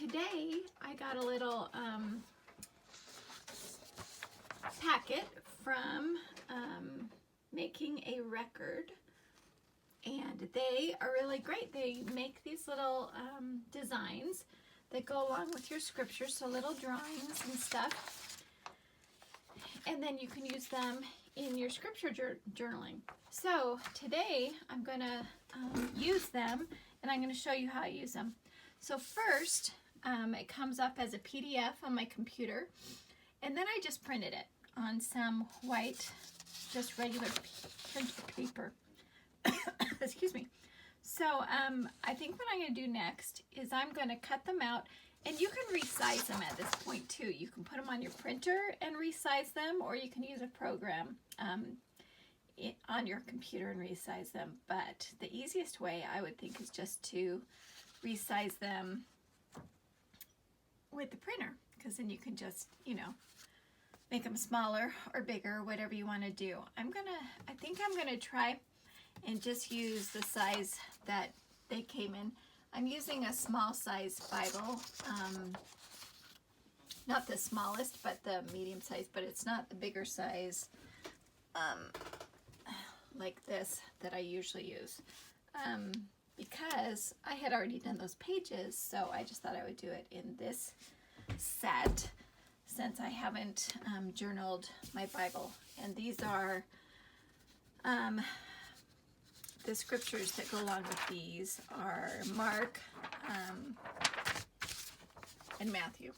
today I got a little packet from Making a Record, and they are really great. They make these little designs that go along with your scriptures, so little drawings and stuff, and then you can use them in your scripture journaling. So today I'm going to use them, and I'm going to show you how I use them. So first, it comes up as a PDF on my computer, and then I just printed it on some white, just regular printer paper. Excuse me. So I think what I'm going to do next is I'm going to cut them out, and you can resize them at this point too. You can put them on your printer and resize them, or you can use a program on your computer and resize them. But the easiest way, I would think, is just to resize them with the printer, because then you can just, you know, make them smaller or bigger, whatever you want to do. I think I'm gonna try and just use the size that they came in. I'm using a small size Bible, not the smallest, but the medium size, but it's not the bigger size like this that I usually use, because I had already done those pages, so I just thought I would do it in this set since I haven't journaled my Bible. And these are the scriptures that go along with these are Mark and Matthew.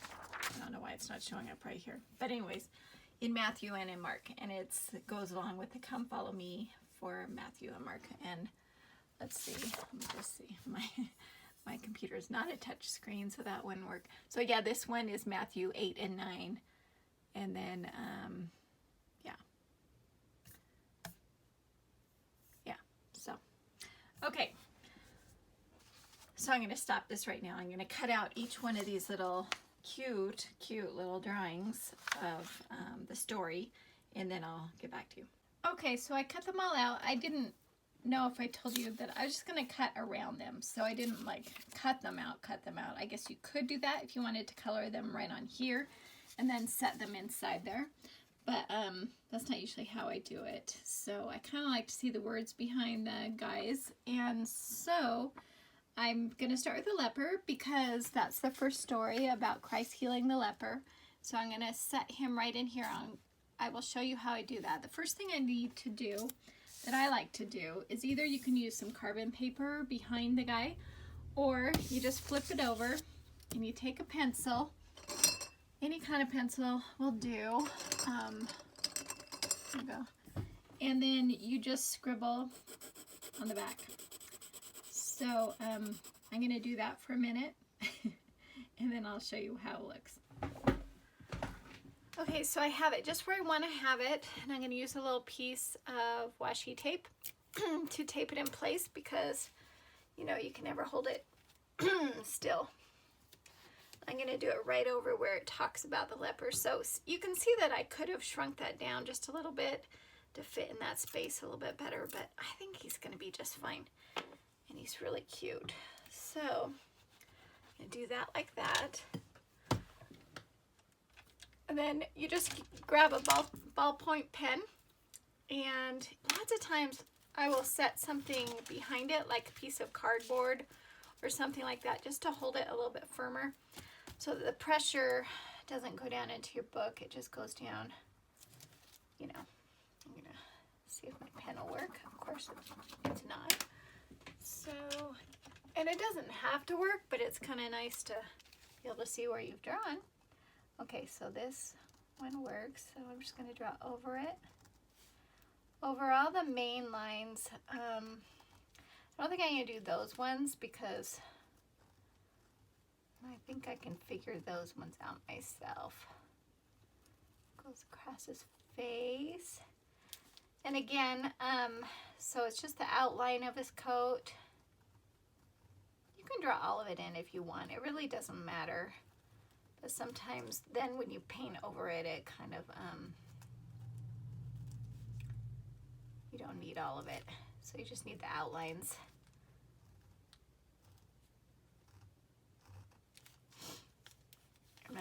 I don't know why it's not showing up right here, but anyways, in Matthew and in Mark, and it goes along with the Come Follow Me for Matthew and Mark. And let's see, let me just see, my computer is not a touch screen, so that wouldn't work. So yeah, this one is Matthew 8 and 9, and then so okay, so I'm going to stop this right now. I'm going to cut out each one of these little cute little drawings of the story, and then I'll get back to you. Okay, so I cut them all out. I didn't know if I told you that I was just going to cut around them, so I didn't like cut them out. I guess you could do that if you wanted to color them right on here and then set them inside there, but that's not usually how I do it. So I kind of like to see the words behind the guys, and so I'm going to start with the leper because that's the first story about Christ healing the leper. So I'm going to set him right in here. I will show you how I do that. The first thing I need to do, that I like to do, is either you can use some carbon paper behind the guy, or you just flip it over and you take a pencil. Any kind of pencil will do. There you go. And then you just scribble on the back. So I'm going to do that for a minute, and then I'll show you how it looks. Okay, so I have it just where I want to have it, and I'm going to use a little piece of washi tape to tape it in place because, you know, you can never hold it still. I'm going to do it right over where it talks about the leper. So you can see that I could have shrunk that down just a little bit to fit in that space a little bit better, but I think he's going to be just fine. And he's really cute. So I'm going to do that like that. And then you just grab a ballpoint pen, and lots of times I will set something behind it, like a piece of cardboard or something like that, just to hold it a little bit firmer so that the pressure doesn't go down into your book. It just goes down, you know. I'm going to see if my pen will work. Of course it's not. So, and it doesn't have to work, but it's kind of nice to be able to see where you've drawn. Okay, so this one works, so I'm just going to draw over it. Over all the main lines. I don't think I'm going to do those ones because I think I can figure those ones out myself. Goes across his face. And again, so it's just the outline of his coat. You can draw all of it in if you want. It really doesn't matter. But sometimes then when you paint over it, it kind of, you don't need all of it. So you just need the outlines.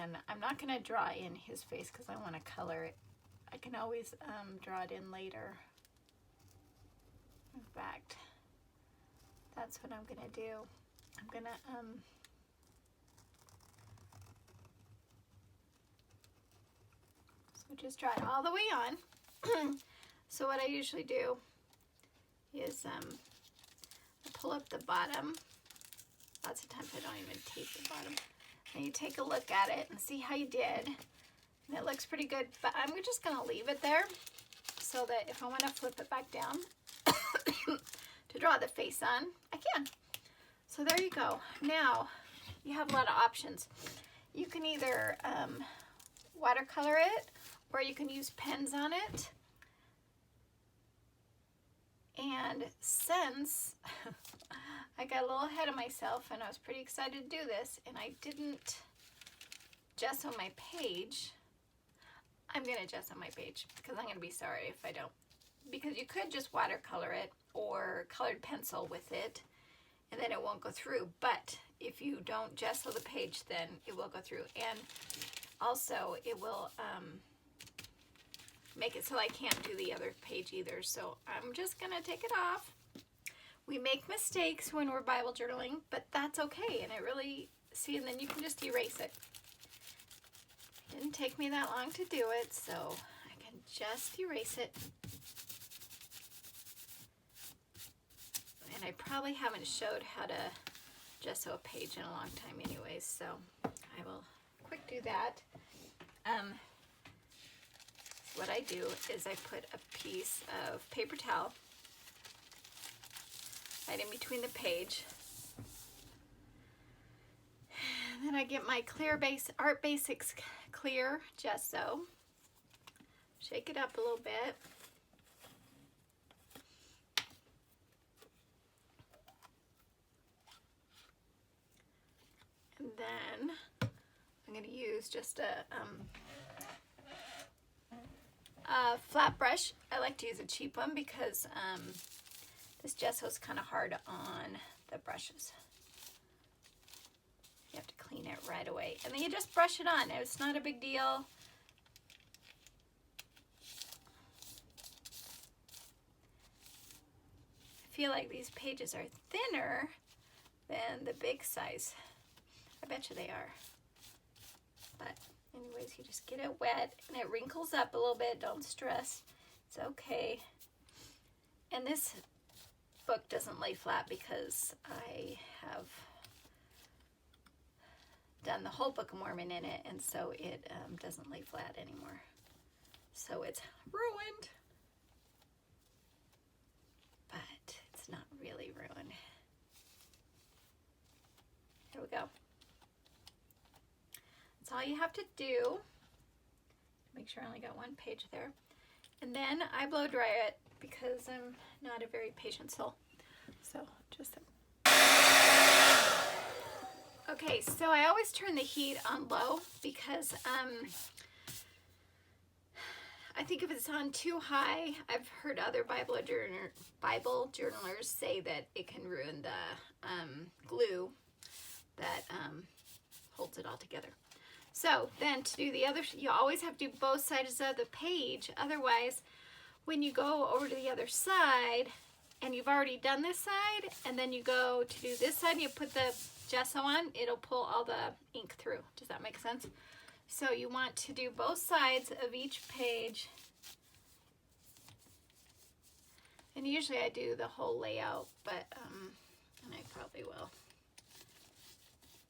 And I'm not going to draw in his face because I want to color it. I can always draw it in later. In fact, that's what I'm going to do. I'm going to so just draw it all the way on. So what I usually do is I pull up the bottom. Lots of times I don't even tape the bottom. And you take a look at it and see how you did. And it looks pretty good, but I'm just gonna leave it there so that if I wanna flip it back down to draw the face on, I can. So there you go. Now, you have a lot of options. You can either watercolor it, or you can use pens on it. And since I got a little ahead of myself and I was pretty excited to do this and I didn't gesso my page, I'm going to gesso my page because I'm going to be sorry if I don't. Because you could just watercolor it or colored pencil with it and then it won't go through. But if you don't gesso the page, then it will go through. And also it will make it so I can't do the other page either. So I'm just going to take it off. We make mistakes when we're Bible journaling, but that's okay. And it really, see, and then you can just erase it. It didn't take me that long to do it, so I can just erase it. And I probably haven't showed how to gesso a page in a long time anyways, so I will quick do that. What I do is I put a piece of paper towel right in between the page. And then I get my Art Basics clear gesso. Shake it up a little bit. And then I'm going to use just a flat brush. I like to use a cheap one because this gesso is kind of hard on the brushes. You have to clean it right away. And then you just brush it on. It's not a big deal. I feel like these pages are thinner than the big size. I bet you they are. But anyways, you just get it wet and it wrinkles up a little bit. Don't stress. It's okay. And this book doesn't lay flat because I have done the whole Book of Mormon in it, and so it doesn't lay flat anymore. So it's ruined. But it's not really ruined. Here we go. That's all you have to do. Make sure I only got one page there. And then I blow dry it because I'm not a very patient soul. So just okay, so I always turn the heat on low because I think if it's on too high, I've heard other Bible journalers say that it can ruin the glue that holds it all together. So then to do the other, you always have to do both sides of the page. Otherwise, when you go over to the other side and you've already done this side and then you go to do this side and you put the gesso on, it'll pull all the ink through. Does that make sense? So you want to do both sides of each page. And usually I do the whole layout, but and I probably will.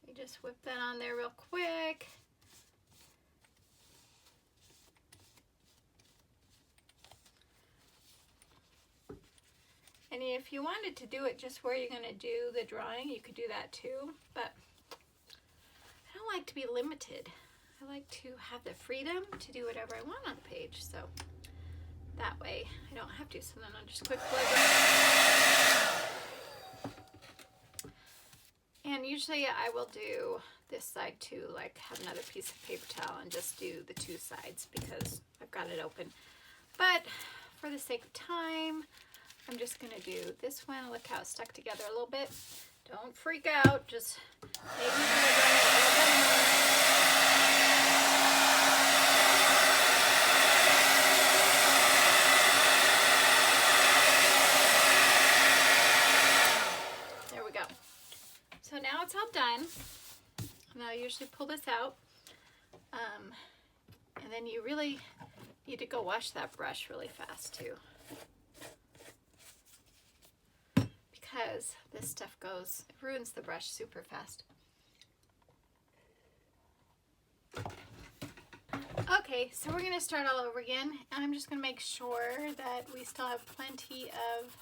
You just whip that on there real quick. And if you wanted to do it just where you're going to do the drawing, you could do that too. But I don't like to be limited. I like to have the freedom to do whatever I want on the page. So that way I don't have to. So then I'll just quick flip. And usually I will do this side too, like have another piece of paper towel and just do the two sides because I've got it open. But for the sake of time, I'm just going to do this one. Look how it's stuck together a little bit. Don't freak out. Just maybe I usually pull this out. And then you really need to go wash that brush really fast too, because this stuff it ruins the brush super fast. Okay, so we're going to start all over again. I'm just going to make sure that we still have plenty of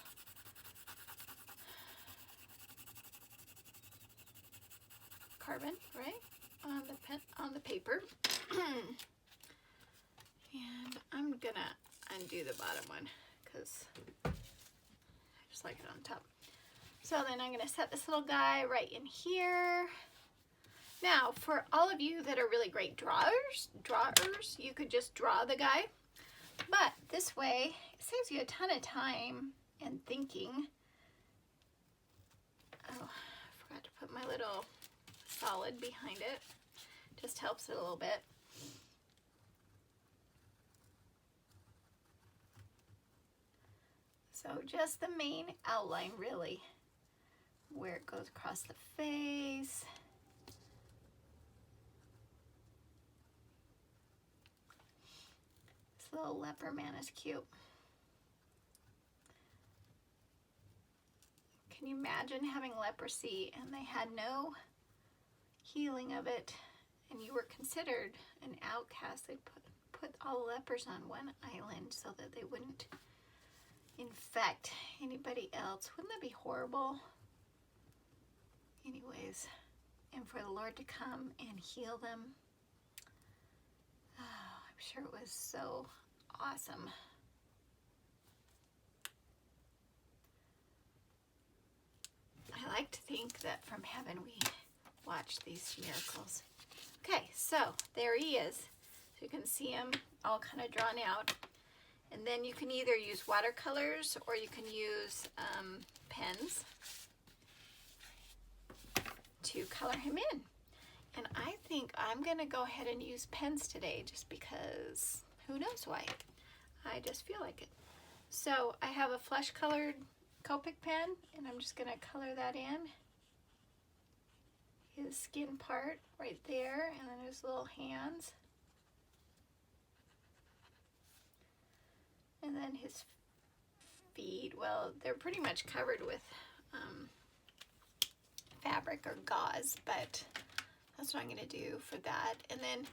carbon, right, on the paper. And I'm going to undo the bottom one because I just like it on top. So then I'm going to set this little guy right in here. Now, for all of you that are really great drawers, you could just draw the guy. But this way, it saves you a ton of time and thinking. Oh, I forgot to put my little solid behind it. Just helps it a little bit. So just the main outline, really, where it goes across the face. This little leper man is cute. Can you imagine having leprosy and they had no healing of it, and you were considered an outcast? They put all lepers on one island so that they wouldn't infect anybody else. Wouldn't that be horrible? Anyways, and for the Lord to come and heal them, oh, I'm sure it was so awesome. I like to think that from heaven we watch these miracles. Okay, so there he is. So you can see him all kind of drawn out. And then you can either use watercolors or you can use pens to color him in. And I think I'm going to go ahead and use pens today just because who knows why. I just feel like it. So I have a flesh colored Copic pen and I'm just going to color that in. His skin part right there, and then his little hands. And then his feet, well, they're pretty much covered with fabric or gauze, but that's what I'm going to do for that. And then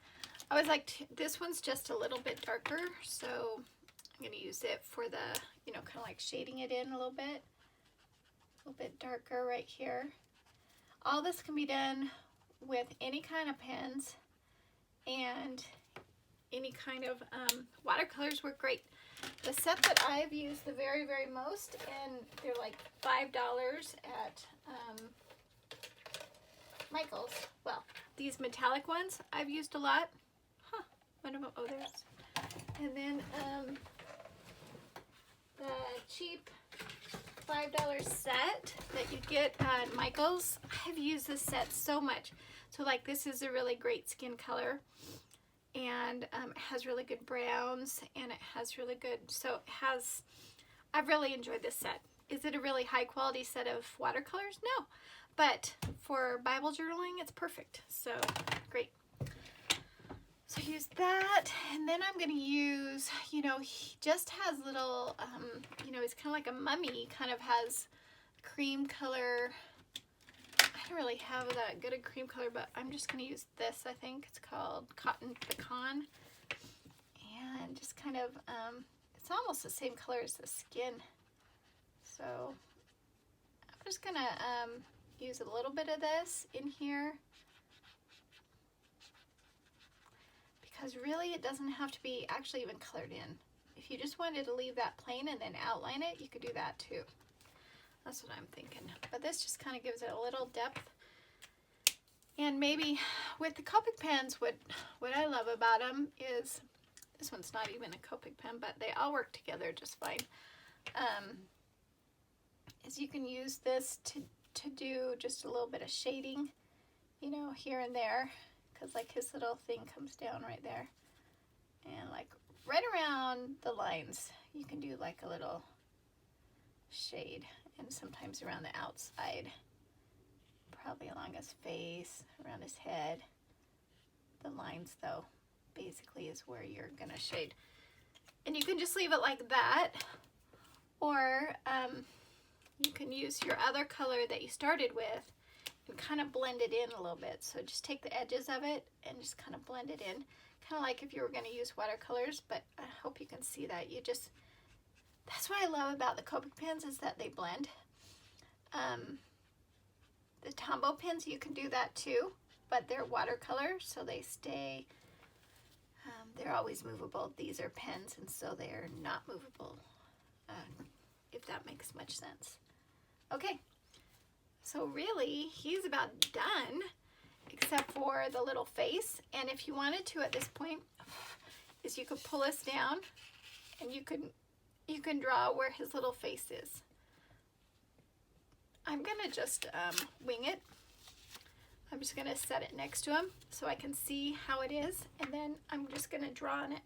I was like, this one's just a little bit darker, so I'm going to use it for the, you know, kind of like shading it in a little bit darker right here. All this can be done with any kind of pens, and any kind of watercolors work great. The set that I've used the very, very most, and they're like $5 at Michael's. Well, these metallic ones I've used a lot. Huh, one of them, oh, there's. And then the cheap $5 set that you get at Michael's. I've used this set so much. So like this is a really great skin color, and it has really good browns, and it has really good, so it has, I've really enjoyed this set. Is it a really high quality set of watercolors? No, but for Bible journaling it's perfect, so great. So use that, and then I'm going to use, you know, he just has little, you know, he's kind of like a mummy, kind of has cream color. I don't really have that good a cream color, but I'm just going to use this, I think. It's called Cotton Pecan. And just kind of, it's almost the same color as the skin. So I'm just going to use a little bit of this in here. Because really it doesn't have to be actually even colored in. If you just wanted to leave that plain and then outline it, you could do that too. That's what I'm thinking. But this just kind of gives it a little depth. And maybe with the Copic pens, what I love about them is, this one's not even a Copic pen, but they all work together just fine. Is you can use this to do just a little bit of shading, you know, here and there. Because like his little thing comes down right there, and like right around the lines you can do like a little shade, and sometimes around the outside probably along his face, around his head. The lines, though, basically is where you're gonna shade. And you can just leave it like that, or you can use your other color that you started with and kind of blend it in a little bit. So just take the edges of it and just kind of blend it in, kind of like if you were going to use watercolors, but I hope you can see that. That's what I love about the Copic pens, is that they blend. The Tombow pens, you can do that too, but they're watercolor, so they stay, they're always movable. These are pens, and so they're not movable, if that makes much sense. Okay, so really, he's about done, except for the little face. And if you wanted to at this point, is you could pull this down, and you can draw where his little face is. I'm gonna just wing it. I'm just gonna set it next to him so I can see how it is, and then I'm just gonna draw on it.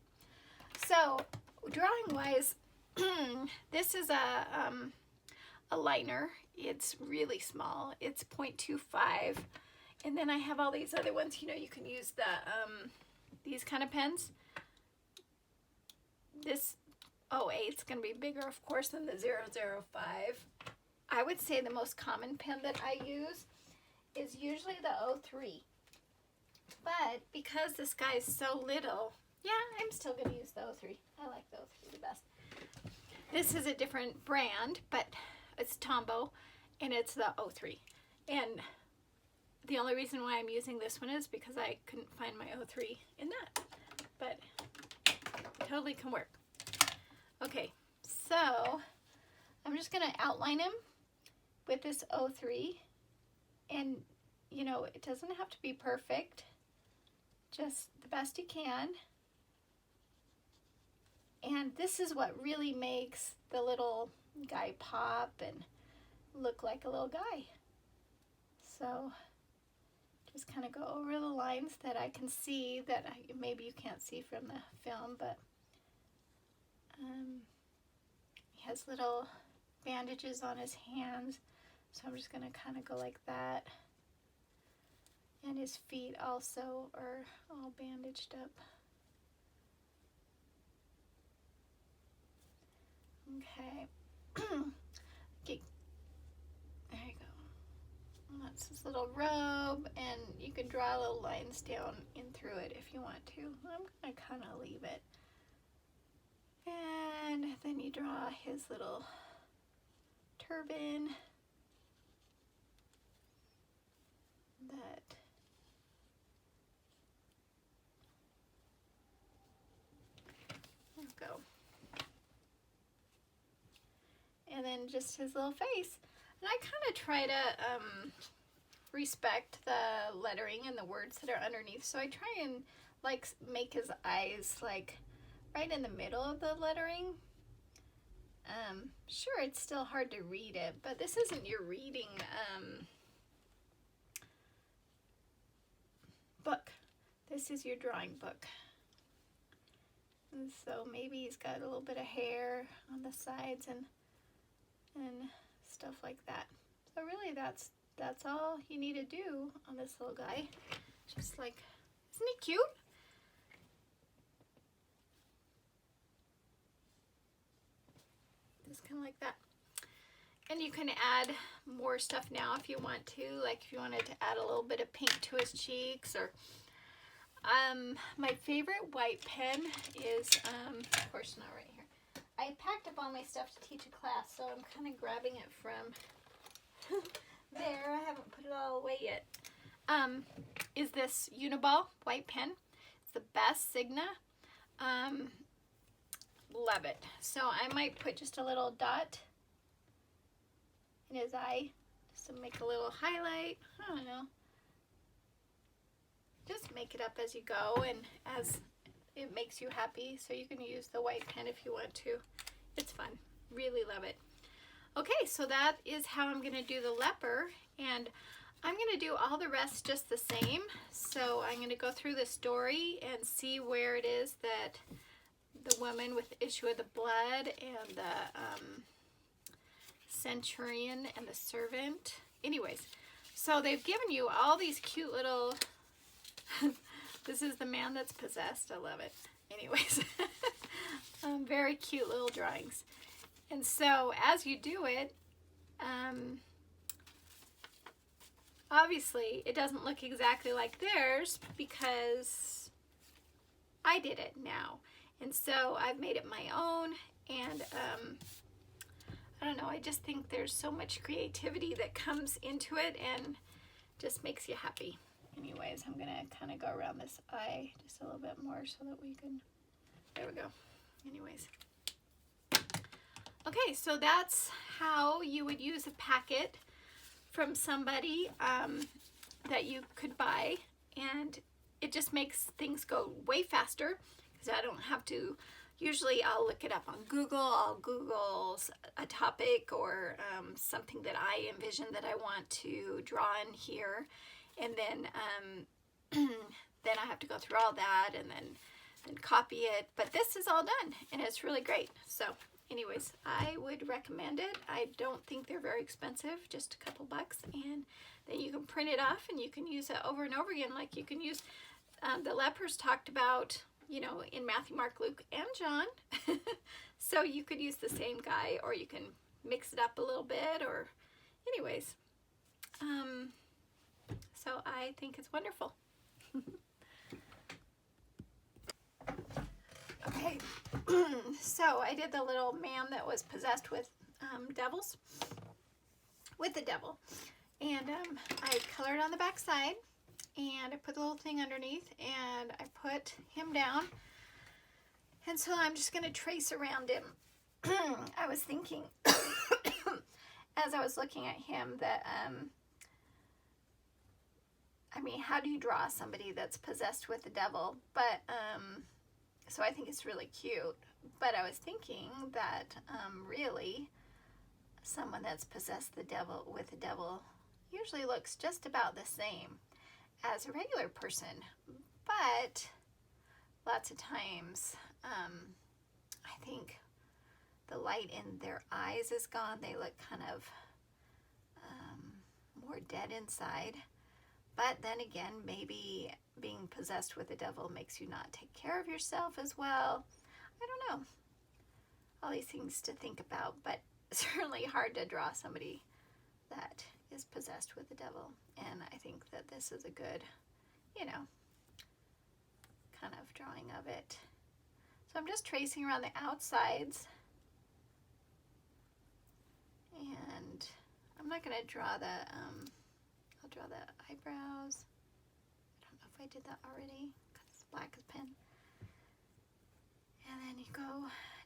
So, drawing wise, this is a liner. It's really small. It's 0.25, and then I have all these other ones. You know, you can use the these kind of pens. This 08 is going to be bigger, of course, than the 005. I would say the most common pen that I use is usually the 03. But because this guy is so little, yeah, I'm still going to use the 03. I like the 03 the best. This is a different brand, but it's Tombow, and it's the 03. And the only reason why I'm using this one is because I couldn't find my 03 in that. But totally can work. Okay, so I'm just going to outline him with this 03. And, you know, it doesn't have to be perfect. Just the best you can. And this is what really makes the little guy pop and look like a little guy. So just kind of go over the lines that I can see that maybe you can't see from the film, but he has little bandages on his hands, so I'm just going to kind of go like that. And his feet also are all bandaged up. Okay. Okay. There you go. That's his little robe, and you can draw little lines down in through it if you want to. I'm going to kind of leave it. And then you draw his little turban that there we go. And then just his little face. And I kind of try to respect the lettering and the words that are underneath. So I try and like make his eyes like right in the middle of the lettering. Sure, it's still hard to read it, but this isn't your reading book. This is your drawing book. And so maybe he's got a little bit of hair on the sides and stuff like that. So really that's all you need to do on this little guy. Just like, isn't he cute? Just kind of like that. And you can add more stuff now if you want to, like if you wanted to add a little bit of pink to his cheeks, or my favorite white pen is, of course not right here. I packed up all my stuff to teach a class, so I'm kind of grabbing it from there. I haven't put it all away yet. Is this Uniball white pen. It's the best Signa. Love it. So I might put just a little dot in his eye just to make a little highlight. I don't know. Just make it up as you go and as it makes you happy. So you can use the white pen if you want to. It's fun. Really love it. Okay, so that is how I'm going to do the leper, and I'm going to do all the rest just the same. So I'm going to go through the story and see where it is that the woman with the issue of the blood and the centurion and the servant. Anyways, So they've given you all these cute little, this is the man that's possessed. I love it. Anyways, very cute little drawings. And so as you do it, obviously it doesn't look exactly like theirs because I did it now. And so I've made it my own, and I don't know, I just think there's so much creativity that comes into it and just makes you happy. Anyways, I'm gonna kind of go around this eye just a little bit more so that we can, there we go. Anyways. Okay, so that's how you would use a packet from somebody that you could buy, and it just makes things go way faster because I don't have to, usually I'll look it up on Google, I'll Google a topic or something that I envision that I want to draw in here, and then then I have to go through all that and then copy it, but this is all done and it's really great. So anyways, I would recommend it. I don't think they're very expensive, just a couple bucks, and then you can print it off and you can use it over and over again. Like you can use, the lepers talked about, you know, in Matthew, Mark, Luke, and John. So you could use the same guy, or you can mix it up a little bit, or anyways. So I think it's wonderful. Okay, so I did the little man that was possessed with devils, with the devil, and I colored on the back side, and I put the little thing underneath, and I put him down, and so I'm just going to trace around him. I was thinking, as I was looking at him, that, I mean, how do you draw somebody that's possessed with the devil? But, so I think it's really cute, but I was thinking that really someone that's possessed with the devil usually looks just about the same as a regular person, but lots of times I think the light in their eyes is gone. They look kind of more dead inside. But then again, maybe being possessed with the devil makes you not take care of yourself as well. I don't know. All these things to think about, but it's certainly hard to draw somebody that is possessed with the devil. And I think that this is a good, you know, kind of drawing of it. So I'm just tracing around the outsides. And I'm not going to draw the, I'll draw the eyebrows. I don't know if I did that already because it's black as pen. And then you go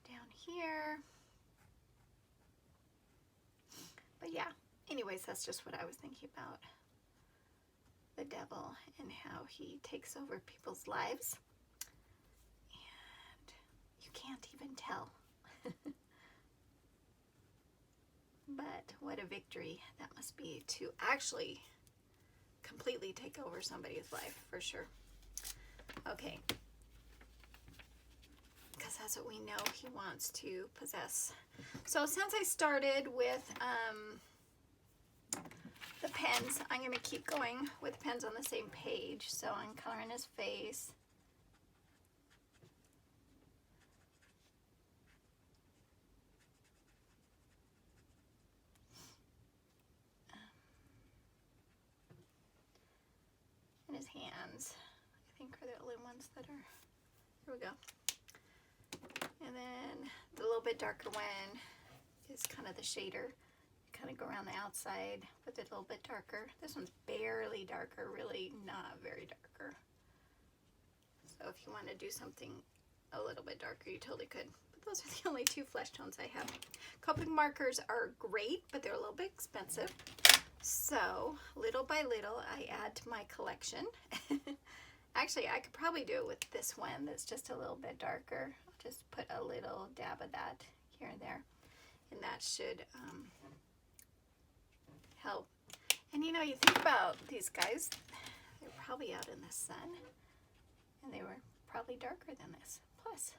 down here. But yeah, anyways, that's just what I was thinking about the devil and how he takes over people's lives. And you can't even tell. But what a victory that must be to actually completely take over somebody's life, for sure. Okay. Because that's what we know he wants to possess. So since I started with the pens, I'm going to keep going with pens on the same page. So I'm coloring his face. And his hands, I think, are the only ones that are, here we go. And then the little bit darker one is kind of the shader. Kind of go around the outside with it a little bit darker. This one's barely darker, really not very darker. So if you want to do something a little bit darker, you totally could. But those are the only two flesh tones I have. Copic markers are great, but they're a little bit expensive. So little by little, I add to my collection. Actually, I could probably do it with this one that's just a little bit darker. I'll just put a little dab of that here and there, and that should help. And you know, you think about these guys, they're probably out in the sun, and they were probably darker than this. Plus,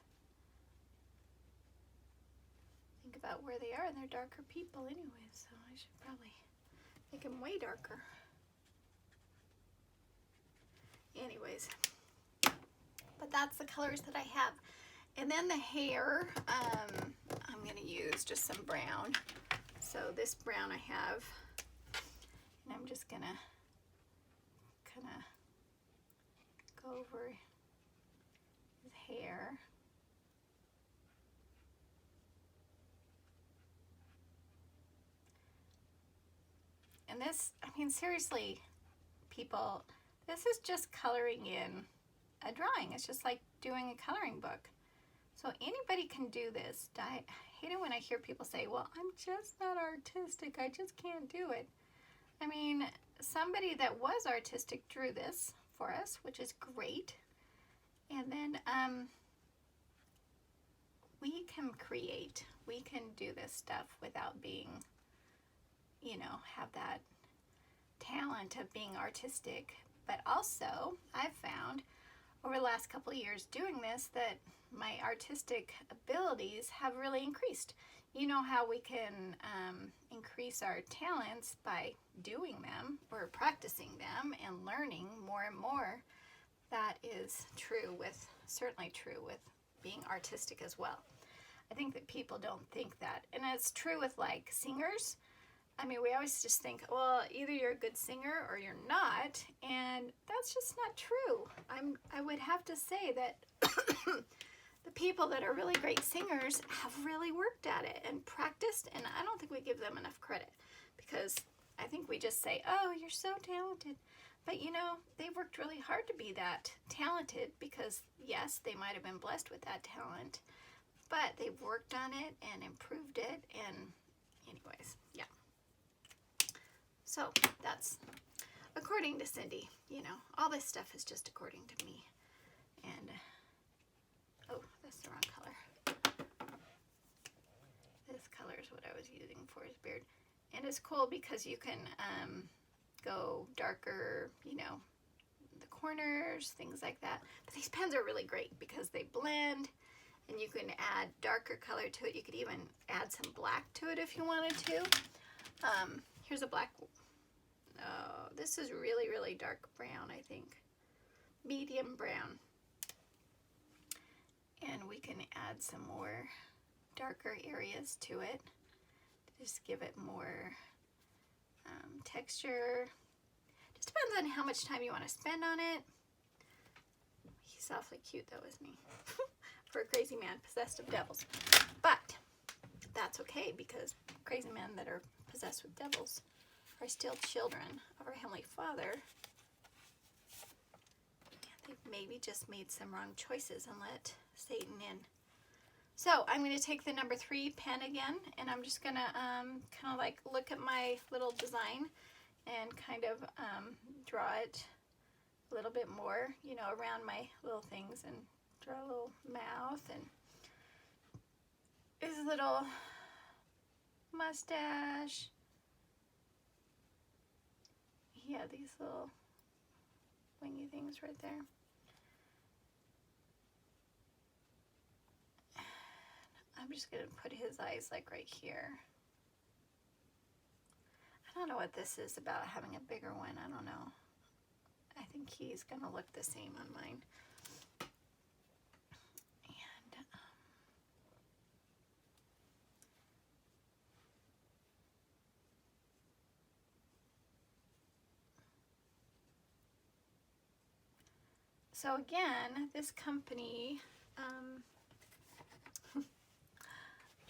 think about where they are, and they're darker people anyway, so I should probably make them way darker. anyways, but that's the colors that I have. And then the hair, I'm going to use just some brown. So this brown I have, and I'm just going to kind of go over his hair. And this, I mean, seriously, people, this is just coloring in a drawing. It's just like doing a coloring book. So anybody can do this. I hate it when I hear people say, well, I'm just not artistic. I just can't do it. I mean, somebody that was artistic drew this for us, which is great. And then we can create. We can do this stuff without being, you know, have that talent of being artistic. But also, I've found over the last couple of years doing this that my artistic abilities have really increased. You know how we can increase our talents by doing them or practicing them and learning more and more. That is true with, certainly true with being artistic as well. I think that people don't think that. And it's true with like singers. I mean, we always just think, well, either you're a good singer or you're not, and that's just not true. I would have to say that the people that are really great singers have really worked at it and practiced, and I don't think we give them enough credit because I think we just say, oh, you're so talented. But you know, they've worked really hard to be that talented because, yes, they might have been blessed with that talent, but they've worked on it and improved it, and anyways, yeah. So that's according to Cindy, you know, all this stuff is just according to me. And, oh, that's the wrong color. This color is what I was using for his beard. And it's cool because you can go darker, you know, the corners, things like that. But these pens are really great because they blend and you can add darker color to it. You could even add some black to it if you wanted to. Here's a black. Oh, this is really, really dark brown, I think. Medium brown. And we can add some more darker areas to it. Just give it more texture. Just depends on how much time you want to spend on it. He's awfully cute though, isn't he? For a crazy man possessed of devils. But that's okay because crazy men that are possessed with devils are still children of our Heavenly Father. They've maybe just made some wrong choices and let Satan in. So I'm going to take the number 3 pen again, and I'm just going to kind of like look at my little design and kind of draw it a little bit more, you know, around my little things, and draw a little mouth and his little mustache. Yeah, these little wingy things right there. I'm just going to put his eyes like right here. I don't know what this is about having a bigger one. I don't know. I think he's going to look the same on mine. And so again, this company,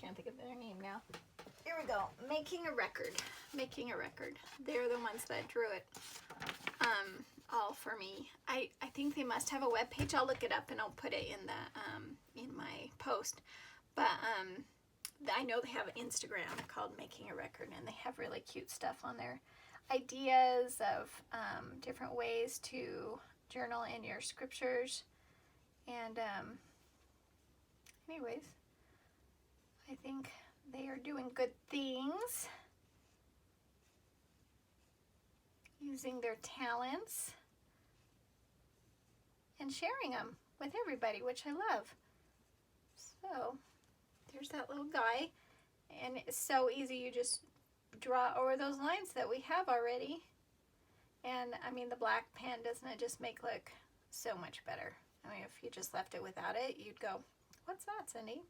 can't think of their name now. Here we go. Making a Record. Making a Record. They're the ones that drew it. All for me. I think they must have a web page. I'll look it up and I'll put it in the in my post. But I know they have an Instagram called Making a Record, and they have really cute stuff on there. Ideas of different ways to journal in your scriptures. And anyways, I think they are doing good things, using their talents and sharing them with everybody, which I love. So there's that little guy, and it's so easy. You just draw over those lines that we have already, And I mean, the black pen, doesn't it just make look so much better? I mean, if you just left it without it, you'd go, what's that, Cindy?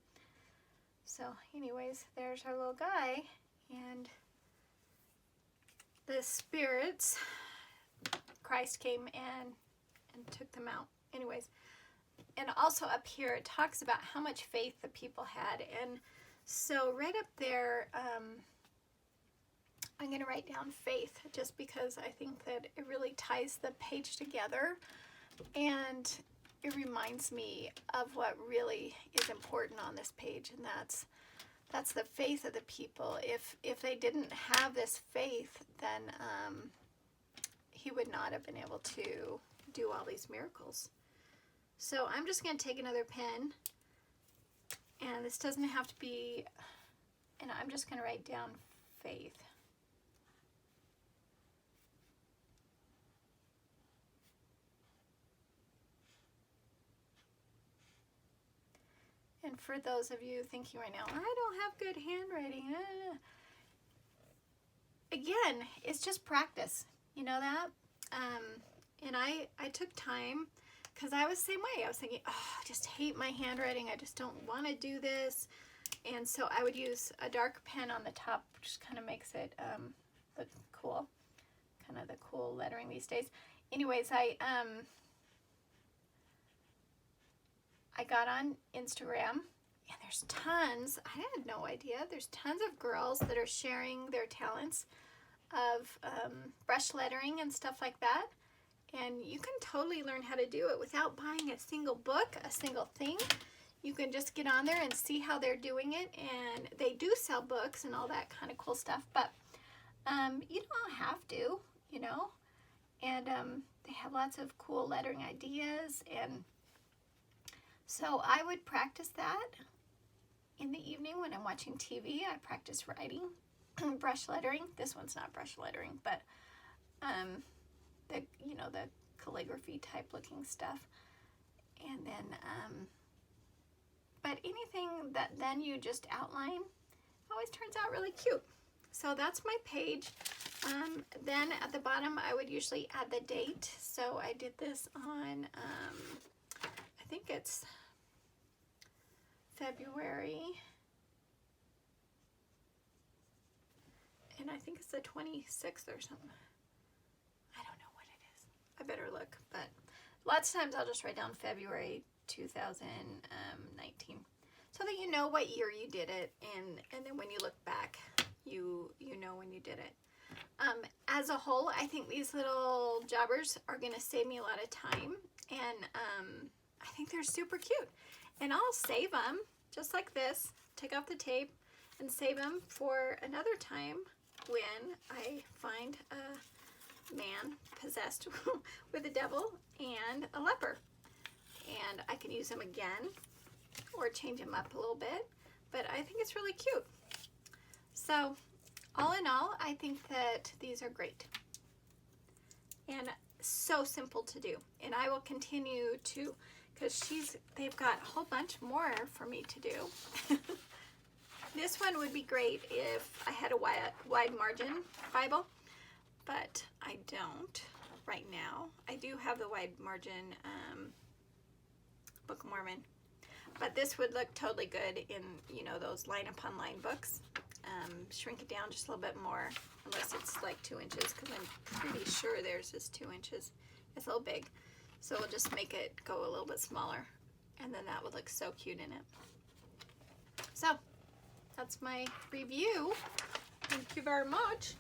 So anyways, there's our little guy, and the spirits, Christ came and took them out. Anyways, and also up here it talks about how much faith the people had. And so right up there, I'm going to write down faith, just because I think that it really ties the page together, and it reminds me of what really is important on this page, and that's the faith of the people. If they didn't have this faith, then he would not have been able to do all these miracles. So I'm just going to take another pen, and this doesn't have to be, and I'm just going to write down faith. And for those of you thinking right now, I don't have good handwriting. Again, it's just practice. You know that? And I took time, because I was the same way. I was thinking, oh, I just hate my handwriting. I just don't want to do this. And so I would use a dark pen on the top, which kind of makes it look cool. Kind of the cool lettering these days. Anyways, I got on Instagram, and there's tons, I had no idea, there's tons of girls that are sharing their talents of brush lettering and stuff like that. And you can totally learn how to do it without buying a single book, a single thing. You can just get on there and see how they're doing it. And they do sell books and all that kind of cool stuff, but you don't have to, you know. And they have lots of cool lettering ideas. And so I would practice that in the evening when I'm watching TV. I practice writing, brush lettering. This one's not brush lettering, but the calligraphy type looking stuff. And then, but anything that then you just outline always turns out really cute. So that's my page. Then at the bottom, I would usually add the date. So I did this on, I think it's February, and I think it's the 26th or something. I don't know what it is. I better look, but lots of times I'll just write down February 2019, so that you know what year you did it, and then when you look back, you know when you did it. As a whole, I think these little jobbers are going to save me a lot of time, and I think they're super cute. And I'll save them just like this, take off the tape, and save them for another time when I find a man possessed with a devil and a leper. And I can use them again or change them up a little bit, but I think it's really cute. So all in all, I think that these are great and so simple to do. And I will continue to, because they've got a whole bunch more for me to do. This one would be great if I had a wide margin Bible, but I don't right now. I do have the wide margin Book of Mormon, but this would look totally good in, you know, those line upon line books. Shrink it down just a little bit more, unless it's like 2 inches, because I'm pretty sure theirs is 2 inches. It's a little big. So we'll just make it go a little bit smaller, and then that would look so cute in it. So that's my review. Thank you very much.